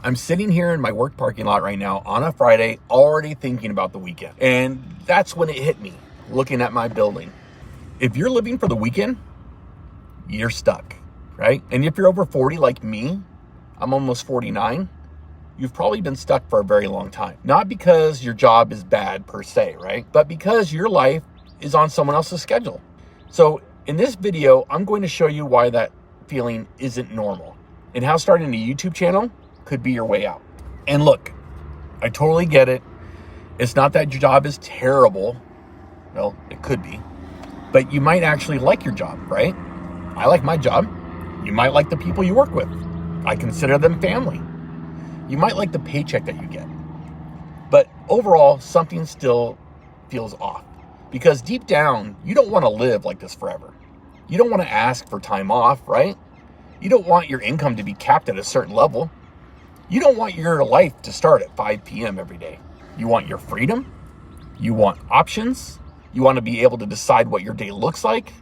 I'm sitting here in my work parking lot right now on a Friday, already thinking about the weekend. And that's when it hit me, looking at my building. If you're living for the weekend, you're stuck, right? And if you're over 40 like me, I'm almost 49, you've probably been stuck for a very long time. Not because your job is bad per se, right? But because your life is on someone else's schedule. So in this video, I'm going to show you why that feeling isn't normal and how starting a YouTube channel could be your way out. And look, I totally get it. It's not that your job is terrible. Well, it could be, but you might actually like your job, right? I like my job. You might like the people you work with. I consider them family. You might like the paycheck that you get. But overall, something still feels off because deep down, you don't want to live like this forever. You don't want to ask for time off, right? You don't want your income to be capped at a certain level. You don't want your life to start at 5 p.m. every day. You want your freedom. You want options. You want to be able to decide what your day looks like.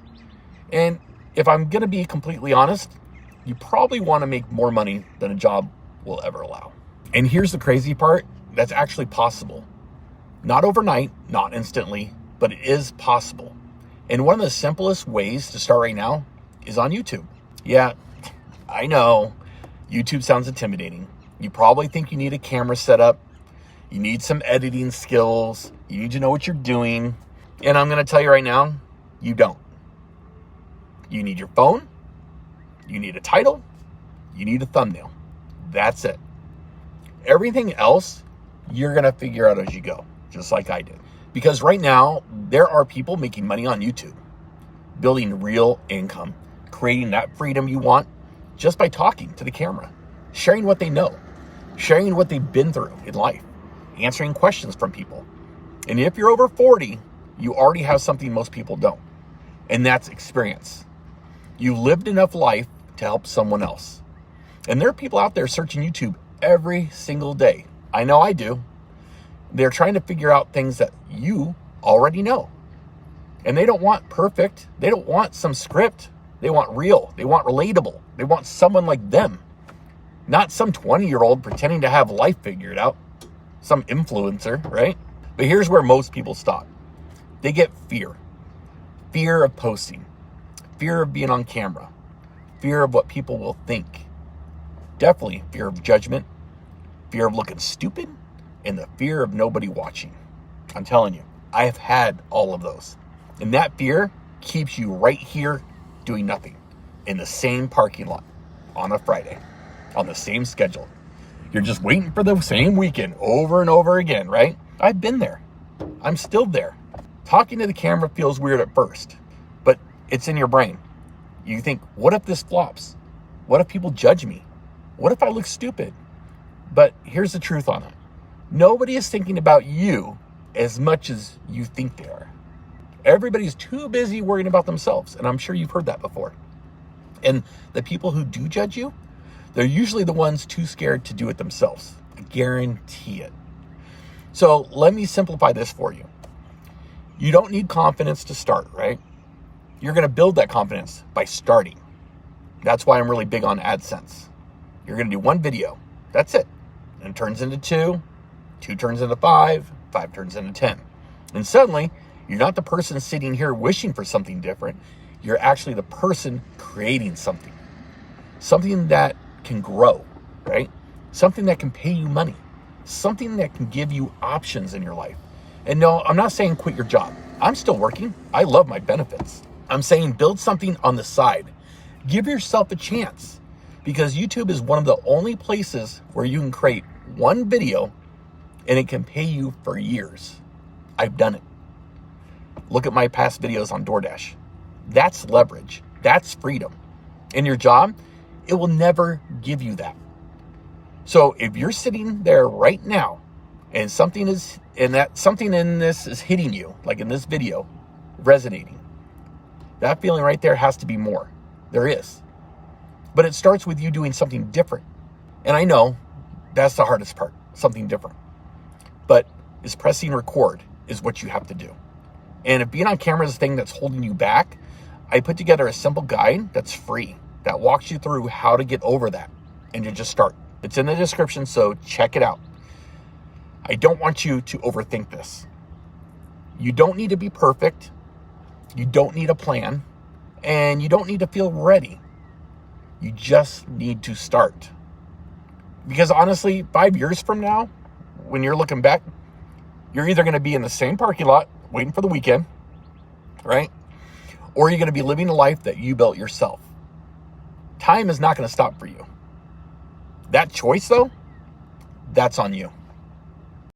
And if I'm going to be completely honest, you probably want to make more money than a job will ever allow. And here's the crazy part. That's actually possible. Not overnight, not instantly, but it is possible. And one of the simplest ways to start right now is on YouTube. Yeah, I know. YouTube sounds intimidating. You probably think you need a camera setup. You need some editing skills. You need to know what you're doing. And I'm going to tell you right now, you don't. You need your phone. You need a title. You need a thumbnail. That's it. Everything else, you're going to figure out as you go, just like I did. Because right now, there are people making money on YouTube, building real income, creating that freedom you want just by talking to the camera, sharing what they know, sharing what they've been through in life, answering questions from people. And if you're over 40, you already have something most people don't, and that's experience. You lived enough life to help someone else. And there are people out there searching YouTube every single day. I know I do. They're trying to figure out things that you already know. And they don't want perfect. They don't want some script. They want real. They want relatable. They want someone like them. Not some 20-year-old pretending to have life figured out. Some influencer, right? But here's where most people stop. They get fear. Fear of posting. Fear of being on camera. Fear of what people will think. Definitely fear of judgment. Fear of looking stupid. And the fear of nobody watching. I'm telling you, I have had all of those. And that fear keeps you right here doing nothing in the same parking lot on a Friday, on the same schedule. You're just waiting for the same weekend over and over again, right? I've been there. I'm still there. Talking to the camera feels weird at first, but it's in your brain. You think, what if this flops? What if people judge me? What if I look stupid? But here's the truth on it. Nobody is thinking about you as much as you think they are. Everybody's too busy worrying about themselves, and I'm sure you've heard that before. And the people who do judge you, they're usually the ones too scared to do it themselves. I guarantee it. So let me simplify this for you. You don't need confidence to start, right? You're going to build that confidence by starting. That's why I'm really big on AdSense. You're going to do one video. That's it. And it turns into two. 2 turns into 5. 5 turns into 10. And suddenly, you're not the person sitting here wishing for something different. You're actually the person creating something. Something that can grow, right? Something that can pay you money. Something that can give you options in your life. And no, I'm not saying quit your job. I'm still working. I love my benefits. I'm saying build something on the side. Give yourself a chance, because YouTube is one of the only places where you can create one video and it can pay you for years. I've done it. Look at my past videos on DoorDash. That's leverage. That's freedom. In your job, it will never give you that. So if you're sitting there right now and something in this is hitting you, like in this video, resonating, that feeling right there has to be more. There is. But it starts with you doing something different. And I know that's the hardest part, something different. But is pressing record is what you have to do. And if being on camera is the thing that's holding you back, I put together a simple guide that's free, that walks you through how to get over that and to just start. It's in the description, so check it out. I don't want you to overthink this. You don't need to be perfect. You don't need a plan. And you don't need to feel ready. You just need to start. Because honestly, 5 years from now, when you're looking back, you're either going to be in the same parking lot waiting for the weekend, right? Or you're going to be living a life that you built yourself. Time is not going to stop for you. That choice, though, that's on you.